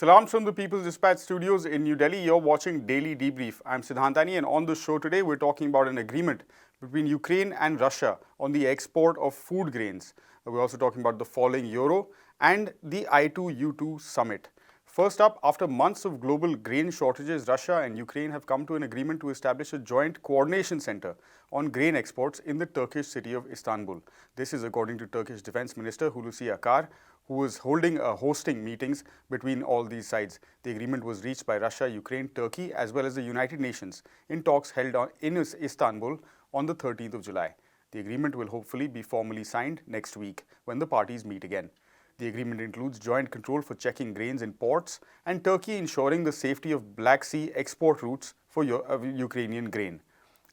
Salams from the People's Dispatch Studios in New Delhi. You're watching Daily Debrief. I'm Siddhantani, and on the show today, we're talking about an agreement between Ukraine and Russia on the export of food grains. We're also talking about the falling euro and the I2U2 summit. First up, after months of global grain shortages, Russia and Ukraine have come to an agreement to establish a joint coordination center on grain exports in the Turkish city of Istanbul. This is according to Turkish Defense Minister Hulusi Akar, who is hosting meetings between all these sides. The agreement was reached by Russia, Ukraine, Turkey, as well as the United Nations in talks held in Istanbul on the 13th of July. The agreement will hopefully be formally signed next week when the parties meet again. The agreement includes joint control for checking grains in ports and Turkey ensuring the safety of Black Sea export routes for Ukrainian grain.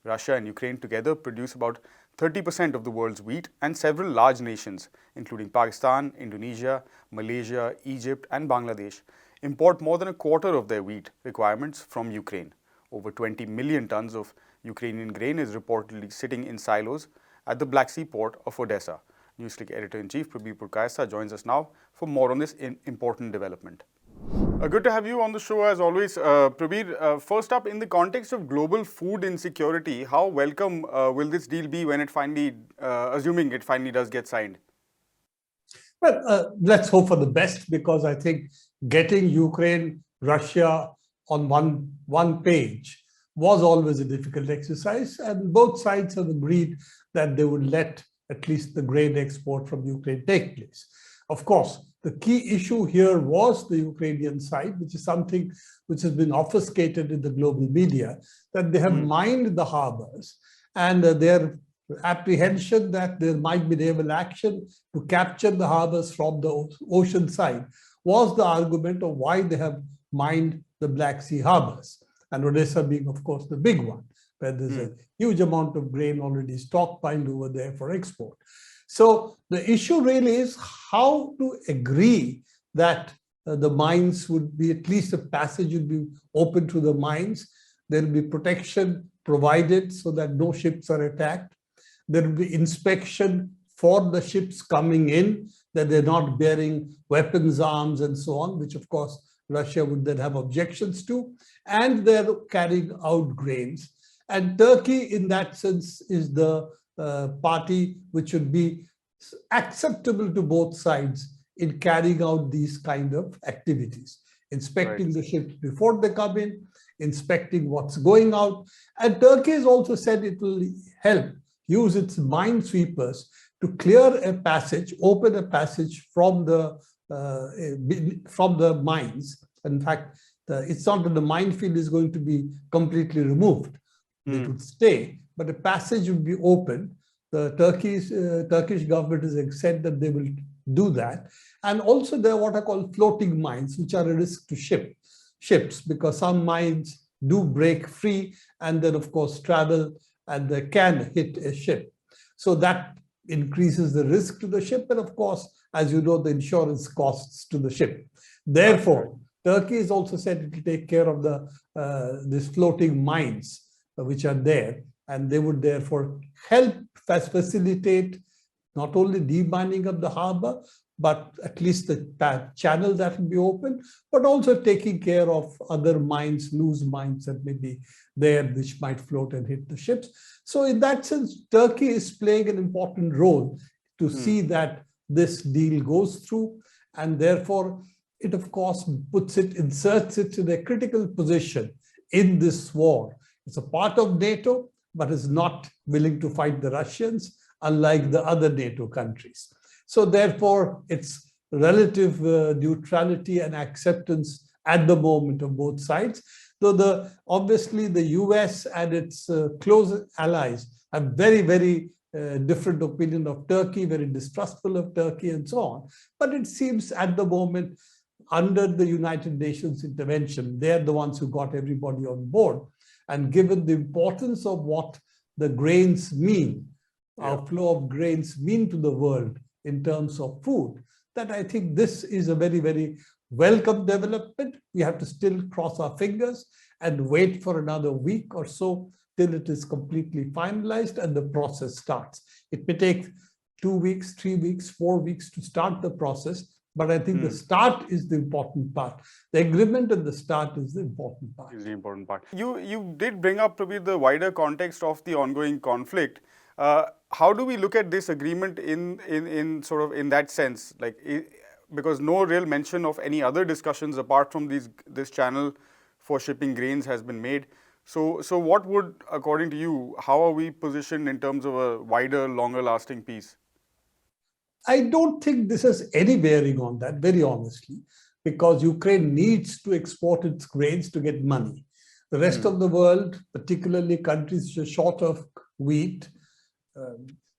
Russia and Ukraine together produce about 30% of the world's wheat, and several large nations, including Pakistan, Indonesia, Malaysia, Egypt, and Bangladesh, import more than a quarter of their wheat requirements from Ukraine. Over 20 million tons of Ukrainian grain is reportedly sitting in silos at the Black Sea port of Odessa. Newsclick Editor-in-Chief Prabir Purkayastha joins us now for more on this important development. Good to have you on the show as always. Prabir, first up, in the context of global food insecurity, how welcome will this deal be when it finally, assuming it finally does get signed? Well, let's hope for the best, because I think getting Ukraine, Russia on one page was always a difficult exercise, and both sides have agreed that they would let at least the grain export from Ukraine take place. Of course, the key issue here was the Ukrainian side, which is something which has been obfuscated in the global media, that they have mined the harbors, and their apprehension that there might be naval action to capture the harbors from the ocean side was the argument of why they have mined the Black Sea harbors, and Odessa being, of course, the big one, where there's a huge amount of grain already stockpiled over there for export. So the issue really is how to agree that the mines would be, at least a passage would be open to the mines. There will be protection provided so that no ships are attacked. There will be inspection for the ships coming in, that they're not bearing weapons, arms, and so on, which of course Russia would then have objections to, and they're carrying out grains. And Turkey, in that sense, is the party which should be acceptable to both sides in carrying out these kind of activities, inspecting the ships before they come in, inspecting what's going out. And Turkey has also said it will help use its minesweepers to clear a passage, open a passage from the mines. In fact, it's not that the minefield is going to be completely removed. It would stay, but a passage would be open. The Turkish government has said that they will do that. And also there are what are called floating mines, which are a risk to ships, because some mines do break free and then of course travel and they can hit a ship. So that increases the risk to the ship, and of course, as you know, the insurance costs to the ship. Therefore, Turkey has also said it will take care of these floating mines which are there, and they would therefore help facilitate not only demining of the harbor, but at least the channel that will be open, but also taking care of other mines, loose mines that may be there, which might float and hit the ships. So in that sense, Turkey is playing an important role to see that this deal goes through, and therefore it of course inserts it in a critical position in this war. It's a part of NATO, but is not willing to fight the Russians, unlike the other NATO countries. So therefore, it's relative neutrality and acceptance at the moment of both sides. Though obviously the US and its close allies have very, very different opinion of Turkey, very distrustful of Turkey and so on. But it seems at the moment, under the United Nations intervention, they're the ones who got everybody on board. And given the importance of what the grains mean, our flow of grains mean to the world in terms of food, that I think this is a very, very welcome development. We have to still cross our fingers and wait for another week or so till it is completely finalized and the process starts. It may take 2 weeks, 3 weeks, 4 weeks to start the process, But I think the start is the important part. The agreement at the start is the important part. Is the important part. You did bring up, Prabir, the wider context of the ongoing conflict. How do we look at this agreement in sort of in that sense? Like, because no real mention of any other discussions apart from this channel for shipping grains has been made. So what would, according to you, how are we positioned in terms of a wider, longer lasting peace? I don't think this has any bearing on that, very honestly, because Ukraine needs to export its grains to get money. The rest of the world, particularly countries which are short of wheat,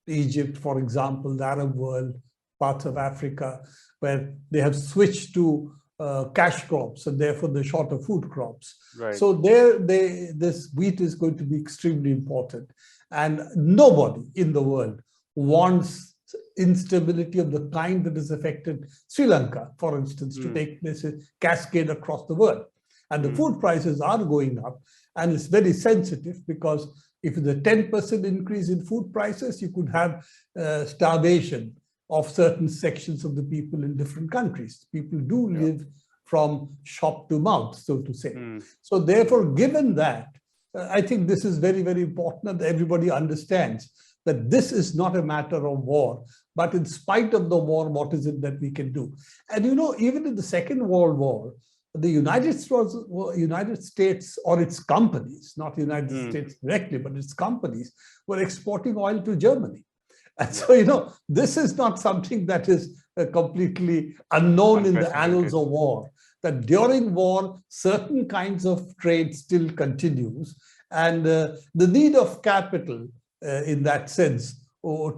Egypt, for example, the Arab world, parts of Africa, where they have switched to cash crops and therefore they're short of food crops. Right. So this wheat is going to be extremely important. And nobody in the world wants instability of the kind that has affected Sri Lanka, for instance, to take this cascade across the world. And the food prices are going up, and it's very sensitive because if the 10% increase in food prices, you could have starvation of certain sections of the people in different countries. People do live from shop to mouth, so to say. So therefore, given that, I think this is very, very important that everybody understands that this is not a matter of war, but in spite of the war, what is it that we can do? And you know, even in the Second World War, the United States or its companies, not the United States directly, but its companies were exporting oil to Germany. And so, you know, this is not something that is completely unknown in the annals of war, that during war, certain kinds of trade still continues. And the need of capital in that sense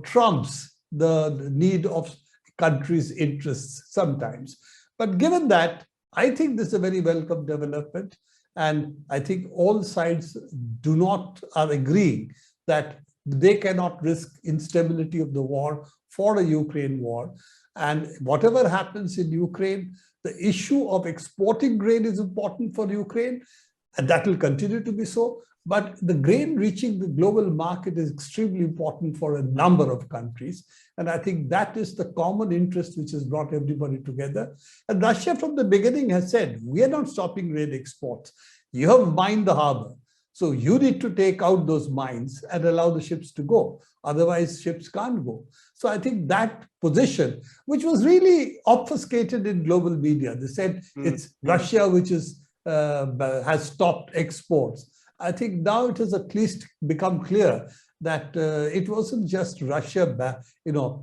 trumps the need of countries' interests sometimes. But given that, I think this is a very welcome development. And I think all sides are agreeing that they cannot risk instability of the war for a Ukraine war. And whatever happens in Ukraine, the issue of exporting grain is important for Ukraine, and that will continue to be so. But the grain reaching the global market is extremely important for a number of countries. And I think that is the common interest which has brought everybody together. And Russia from the beginning has said, we are not stopping grain exports. You have mined the harbor. So you need to take out those mines and allow the ships to go. Otherwise, ships can't go. So I think that position, which was really obfuscated in global media, they said it's Russia which has stopped exports. I think now it has at least become clear that it wasn't just Russia,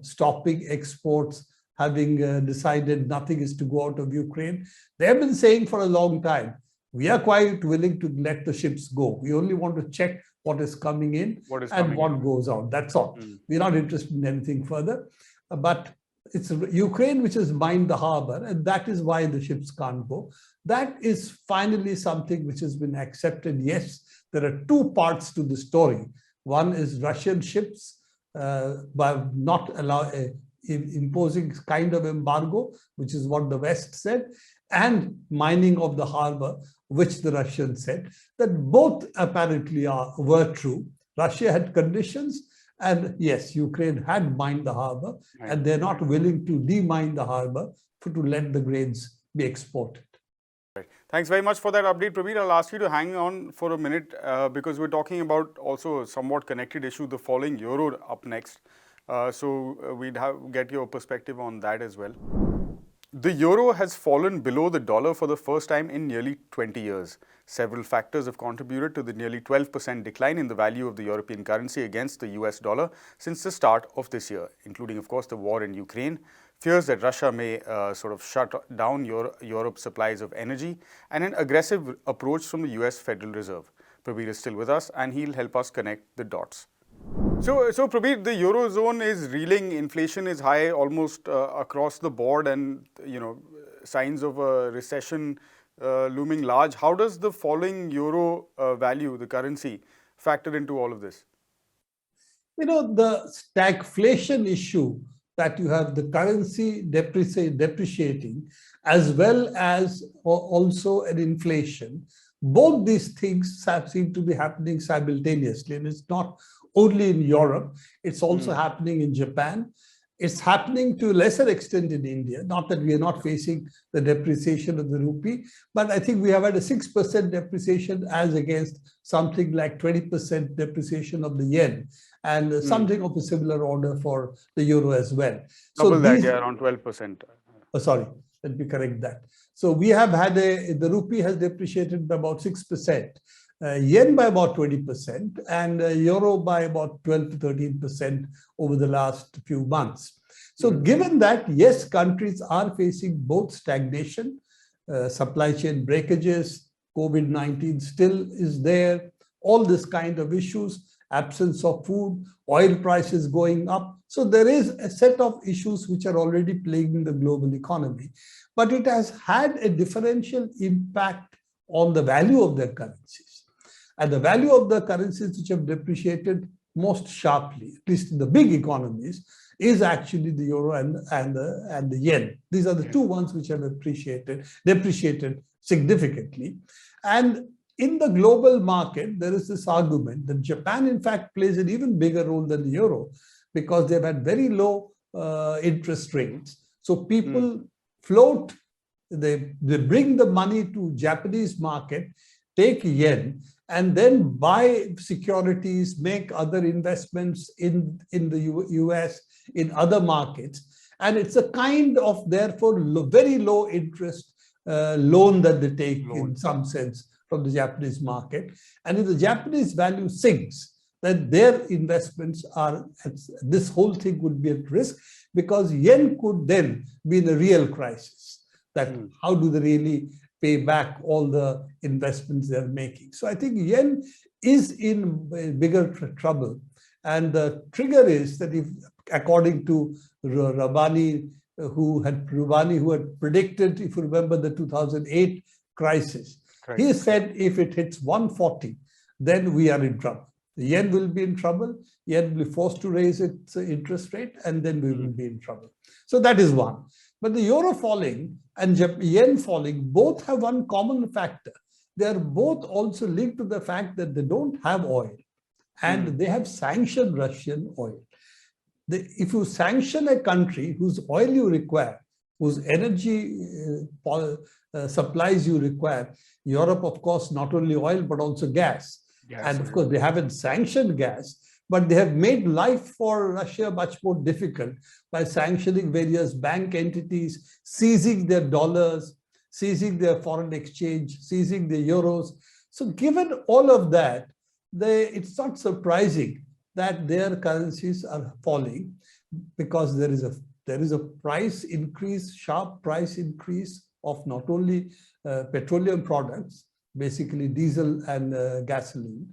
stopping exports, having decided nothing is to go out of Ukraine. They have been saying for a long time, we are quite willing to let the ships go. We only want to check what is coming in and what goes out. That's all. We're not interested in anything further. But it's Ukraine which has mined the harbor, and that is why the ships can't go. That is finally something which has been accepted. Yes, there are two parts to the story. One is Russian ships by not imposing kind of embargo, which is what the West said, and mining of the harbor, which the Russians said, that both apparently were true. Russia had conditions, and yes, Ukraine had mined the harbor, and they're not willing to demine the harbor to let the grains be exported. Right. Thanks very much for that update, Prabir. I'll ask you to hang on for a minute because we're talking about also a somewhat connected issue, the falling euro up next. So we'd get your perspective on that as well. The euro has fallen below the dollar for the first time in nearly 20 years. Several factors have contributed to the nearly 12% decline in the value of the European currency against the US dollar since the start of this year, including, of course, the war in Ukraine, fears that Russia may sort of shut down Europe's supplies of energy, and an aggressive approach from the US Federal Reserve. Prabir is still with us, and he'll help us connect the dots. So Prabir, the Eurozone is reeling, inflation is high almost across the board, and signs of a recession looming large. How does the falling euro value, the currency, factor into all of this? The stagflation issue, that you have the currency depreciating as well as also an inflation, both these things seem to be happening simultaneously, and it's not only in Europe, it's also happening in Japan. It's happening to a lesser extent in India. Not that we are not facing the depreciation of the rupee, but I think we have had a 6% depreciation as against something like 20% depreciation of the yen, and something of a similar order for the euro as well. Double that, yeah, around 12%. Oh, sorry, let me correct that. So we have had the rupee has depreciated by about 6%. Yen by about 20%, and euro by about 12 to 13% over the last few months. So given that, yes, countries are facing both stagnation, supply chain breakages, COVID-19 still is there, all this kind of issues, absence of food, oil prices going up. So there is a set of issues which are already plaguing the global economy, but it has had a differential impact on the value of their currencies. And the value of the currencies which have depreciated most sharply, at least in the big economies, is actually the euro and the yen. These are the two ones which have depreciated significantly. And in the global market, there is this argument that Japan, in fact, plays an even bigger role than the euro because they've had very low interest rates. So people float, they bring the money to Japanese market, take yen, and then buy securities, make other investments in the US, in other markets. And it's a kind of, therefore, very low interest loan that they take in some sense from the Japanese market. And if the Japanese value sinks, then their investments are, this whole thing would be at risk because yen could then be in a real crisis. That how do they really pay back all the investments they're making? So I think yen is in bigger trouble. And the trigger is that if, according to Rabani, who had predicted, if you remember, the 2008 crisis, he said if it hits 140, then we are in trouble. The yen will be in trouble, yen will be forced to raise its interest rate, and then we will be in trouble. So that is one. But the euro falling and yen falling both have one common factor. They are both also linked to the fact that they don't have oil and they have sanctioned Russian oil. If you sanction a country whose oil you require, whose energy supplies you require, Europe, of course, not only oil, but also gas. And of course, they haven't sanctioned gas, but they have made life for Russia much more difficult by sanctioning various bank entities, seizing their dollars, seizing their foreign exchange, seizing their euros. So given all of that, it's not surprising that their currencies are falling because there is a price increase, sharp price increase of not only petroleum products, basically diesel and gasoline,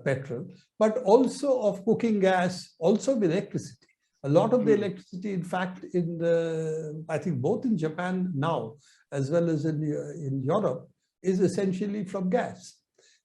petrol, but also of cooking gas, also of electricity. A lot of the electricity, in fact, I think both in Japan now, as well as in Europe, is essentially from gas.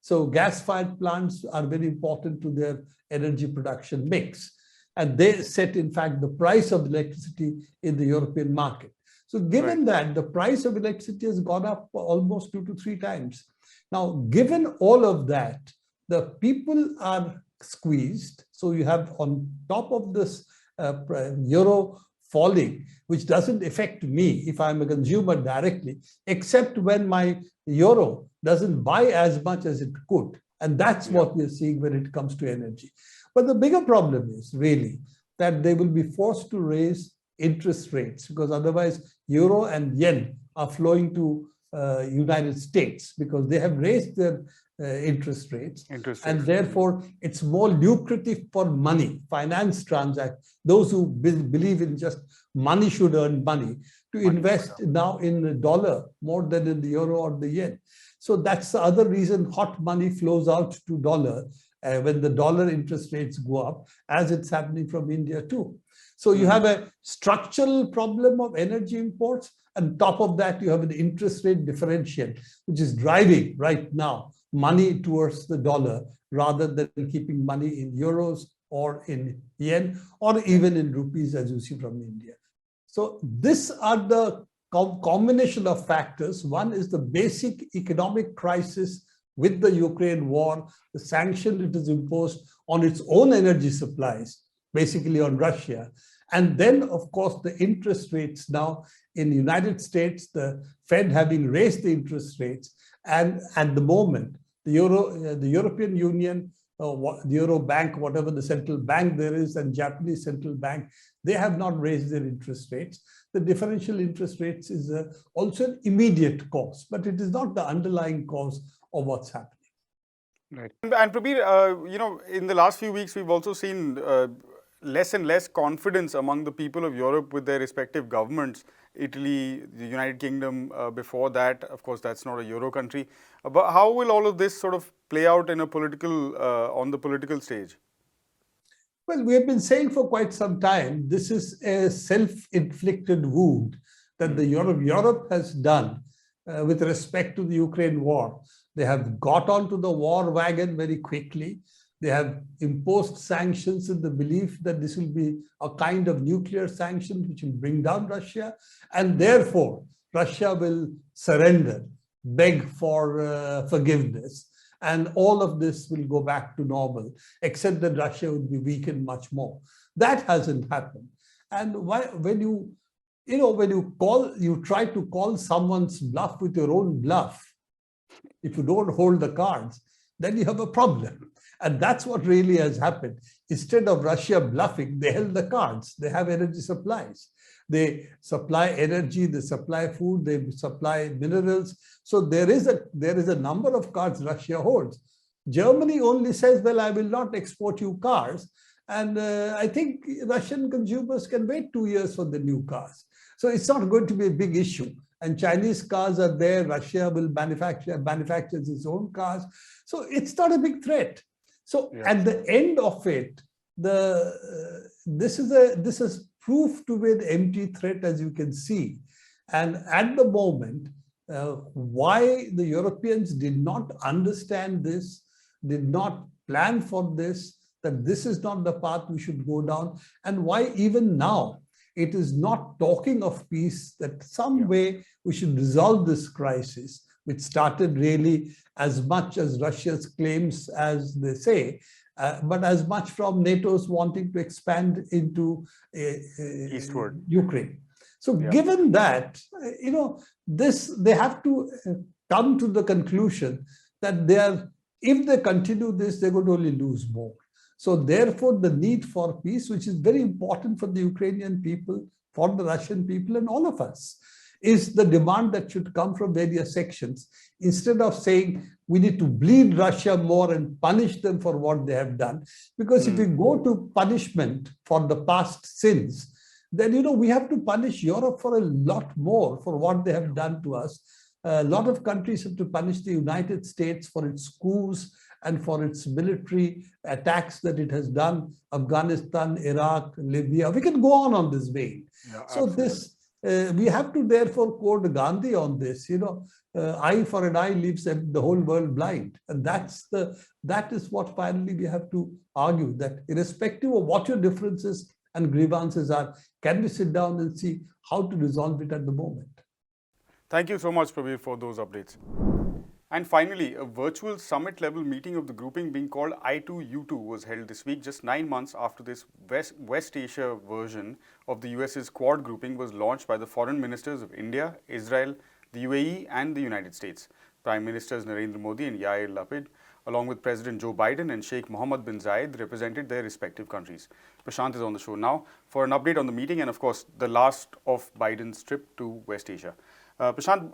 So gas-fired plants are very important to their energy production mix. And they set, in fact, the price of electricity in the European market. So given that, the price of electricity has gone up almost 2 to 3 times. Now, given all of that, the people are squeezed. So you have on top of this euro falling, which doesn't affect me if I'm a consumer directly, except when my euro doesn't buy as much as it could. And that's what we're seeing when it comes to energy. But the bigger problem is really that they will be forced to raise interest rates because otherwise euro and yen are flowing to United States because they have raised their interest rates. And therefore it's more lucrative for money, finance transactions, those who believe in just money should earn money, to invest now in the dollar more than in the euro or the yen. So that's the other reason hot money flows out to dollar when the dollar interest rates go up, as it's happening from India too. So you have a structural problem of energy imports, and top of that, you have an interest rate differential, which is driving right now money towards the dollar rather than keeping money in euros or in yen or even in rupees, as you see from India. So these are the combination of factors. One is the basic economic crisis with the Ukraine war, the sanction it has imposed on its own energy supplies, basically on Russia. And then, of course, the interest rates now in the United States, the Fed having raised the interest rates, and at the moment, the European Union, the Euro Bank, whatever the central bank there is, and Japanese central bank, they have not raised their interest rates. The differential interest rates is also an immediate cause, but it is not the underlying cause of what's happening. Right. And Prabir, in the last few weeks, we've also seen less and less confidence among the people of Europe with their respective governments. Italy, the United Kingdom, before that, of course, that's not a Euro country. But how will all of this sort of play out in a on the political stage? Well, we have been saying for quite some time, this is a self-inflicted wound that the Europe has done with respect to the Ukraine war. They have got onto the war wagon very quickly. They have imposed sanctions in the belief that this will be a kind of nuclear sanction which will bring down Russia, and therefore Russia will surrender, beg for forgiveness, and all of this will go back to normal, except that Russia would be weakened much more. That hasn't happened. And when you try to call someone's bluff with your own bluff, if you don't hold the cards, then you have a problem. And that's what really has happened. Instead of Russia bluffing, they held the cards. They have energy supplies. They supply energy, they supply food, they supply minerals. So there is a number of cards Russia holds. Germany only says, well, I will not export you cars. And I think Russian consumers can wait 2 years for the new cars. So it's not going to be a big issue. And Chinese cars are there. Russia will manufactures its own cars. So it's not a big threat. So at the end of it, this is proved to be an empty threat, as you can see. And at the moment, why the Europeans did not understand this, did not plan for this, that this is not the path we should go down, and why even now it is not talking of peace, that some way we should resolve this crisis, which started really as much as Russia's claims, as they say, but as much from NATO's wanting to expand into eastward Ukraine. So given that, they have to come to the conclusion that if they continue this, they're going to only lose more. So therefore, the need for peace, which is very important for the Ukrainian people, for the Russian people, and all of us, is the demand that should come from various sections. Instead of saying we need to bleed Russia more and punish them for what they have done. Because if we go to punishment for the past sins, then we have to punish Europe for a lot more for what they have done to us. A lot of countries have to punish the United States for its coups and for its military attacks that it has done, Afghanistan, Iraq, Libya. We can go on this vein. So we have to therefore quote Gandhi on this, eye for an eye leaves the whole world blind. And that is what finally we have to argue, that irrespective of what your differences and grievances are, can we sit down and see how to resolve it at the moment? Thank you so much, Prabir, for those updates. And finally, a virtual summit-level meeting of the grouping being called I2U2 was held this week, just 9 months after this West Asia version of the US's Quad grouping was launched by the foreign ministers of India, Israel, the UAE and the United States. Prime Ministers Narendra Modi and Yair Lapid, along with President Joe Biden and Sheikh Mohammed bin Zayed, represented their respective countries. Prashant is on the show now for an update on the meeting and, of course, the last of Biden's trip to West Asia. Prashant,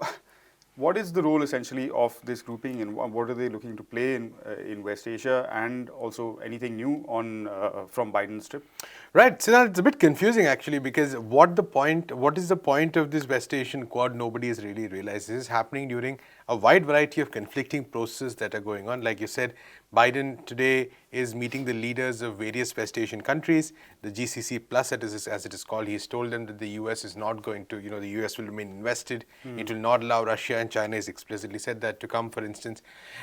what is the role essentially of this grouping and what are they looking to play in West Asia, and also anything new from Biden's trip? Right, Siddharth, it's a bit confusing actually, because what is the point of this West Asian Quad? Nobody has really realized. This is happening during a wide variety of conflicting processes that are going on. Like you said, Biden today is meeting the leaders of various West Asian countries, the GCC plus as it is called. He's told them that the US is not going to, the US will remain invested. It will not allow Russia, and China has explicitly said that, to come, for instance.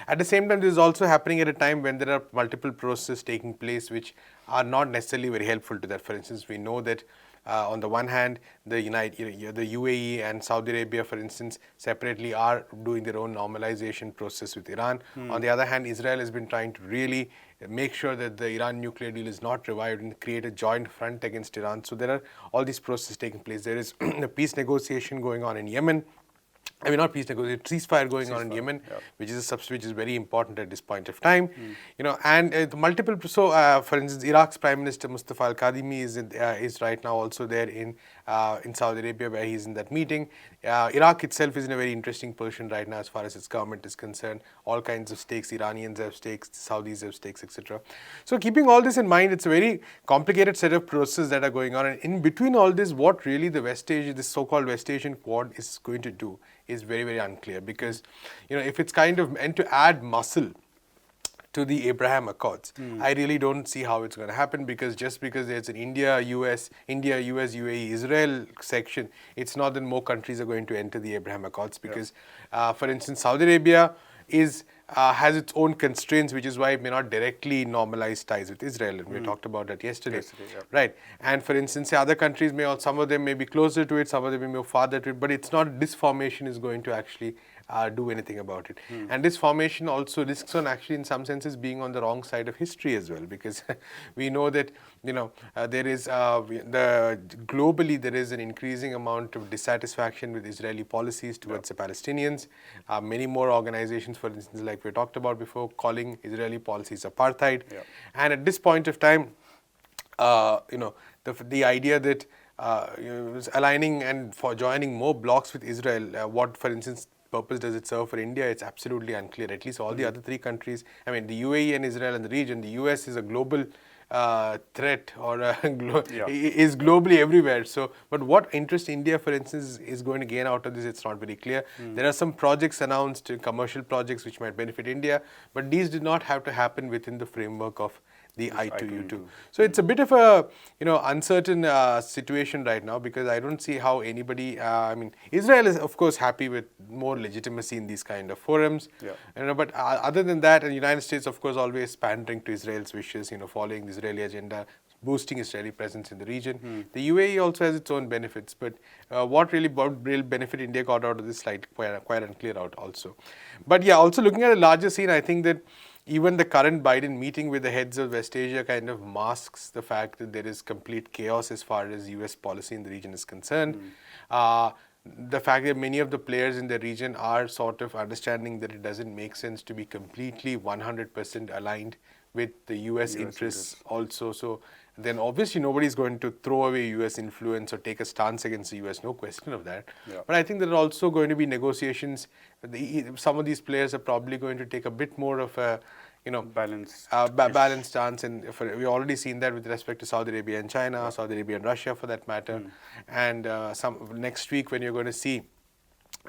At the same time, this is also happening at a time when there are multiple processes taking place which are not necessarily very helpful to that. For instance, we know that on the one hand, the UAE and Saudi Arabia, for instance, separately are doing their own normalization process with Iran. On the other hand, Israel has been trying to really make sure that the Iran nuclear deal is not revived and create a joint front against Iran. So there are all these processes taking place. There is a peace negotiation going on in Yemen. I mean, not peace negotiation, ceasefire going on in Yemen, which is which is very important at this point of time. And the multiple. So, for instance, Iraq's Prime Minister Mustafa Al-Kadhimi is right now also there in Saudi Arabia, where he's in that meeting. Iraq itself is in a very interesting position right now as far as its government is concerned. All kinds of stakes. Iranians have stakes, Saudis have stakes, etc. So, keeping all this in mind, it's a very complicated set of processes that are going on. And in between all this, what really the West Asia, this so-called West Asian Quad, is going to do is very, very unclear, because if it's kind of meant to add muscle to the Abraham Accords, I really don't see how it's going to happen, because just because there's an India, US, UAE, Israel section, it's not that more countries are going to enter the Abraham Accords, because for instance, Saudi Arabia has its own constraints, which is why it may not directly normalize ties with Israel, and we talked about that yesterday. Right? And for instance, other countries some of them may be closer to it, some of them may be farther to it, but it's not this formation is going to actually do anything about it. And this formation also risks on actually in some senses being on the wrong side of history as well, because we know that there is globally there is an increasing amount of dissatisfaction with Israeli policies towards the Palestinians. Many more organizations, for instance, like we talked about before, calling Israeli policies apartheid. And at this point of time, the idea that aligning and for joining more blocs with Israel, what, for instance, purpose does it serve for India? It's absolutely unclear. At least all the other three countries, I mean, the UAE and Israel and the region, the US is a global threat, or is globally everywhere. So, but what interest India, for instance, is going to gain out of this, it's not very clear. There are some projects announced, commercial projects, which might benefit India, but these did not have to happen within the framework of the I2U2. So it's a bit of a uncertain situation right now, because I don't see how anybody. I mean, Israel is of course happy with more legitimacy in these kind of forums. But other than that, and the United States of course always pandering to Israel's wishes. Following the Israeli agenda, boosting Israeli presence in the region. The UAE also has its own benefits, but what really benefit India got out of this slide quite unclear out also. But yeah, also looking at a larger scene, I think that even the current Biden meeting with the heads of West Asia kind of masks the fact that there is complete chaos as far as US policy in the region is concerned. The fact that many of the players in the region are sort of understanding that it doesn't make sense to be completely 100% aligned with the US interests also. So then obviously nobody's going to throw away US influence or take a stance against the US, no question of that. But I think there are also going to be negotiations. Some of these players are probably going to take a bit more of a balanced stance, and we've already seen that with respect to Saudi Arabia and China, Saudi Arabia and Russia for that matter. And next week when you're going to see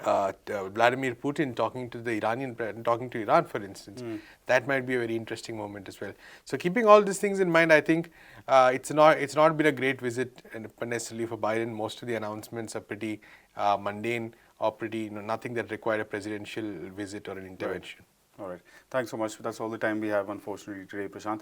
Vladimir Putin talking to Iran, for instance, that might be a very interesting moment as well. So keeping all these things in mind, I think it's not been a great visit necessarily for Biden. Most of the announcements are pretty mundane, or pretty nothing that required a presidential visit or an intervention. All right. Thanks so much. That's all the time we have, unfortunately, today, Prashant.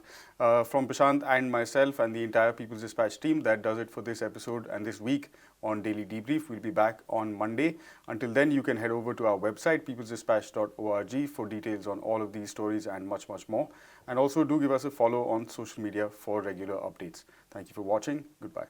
From Prashant and myself and the entire People's Dispatch team, that does it for this episode and this week on Daily Debrief. We'll be back on Monday. Until then, you can head over to our website, peoplesdispatch.org, for details on all of these stories and much, much more. And also do give us a follow on social media for regular updates. Thank you for watching. Goodbye.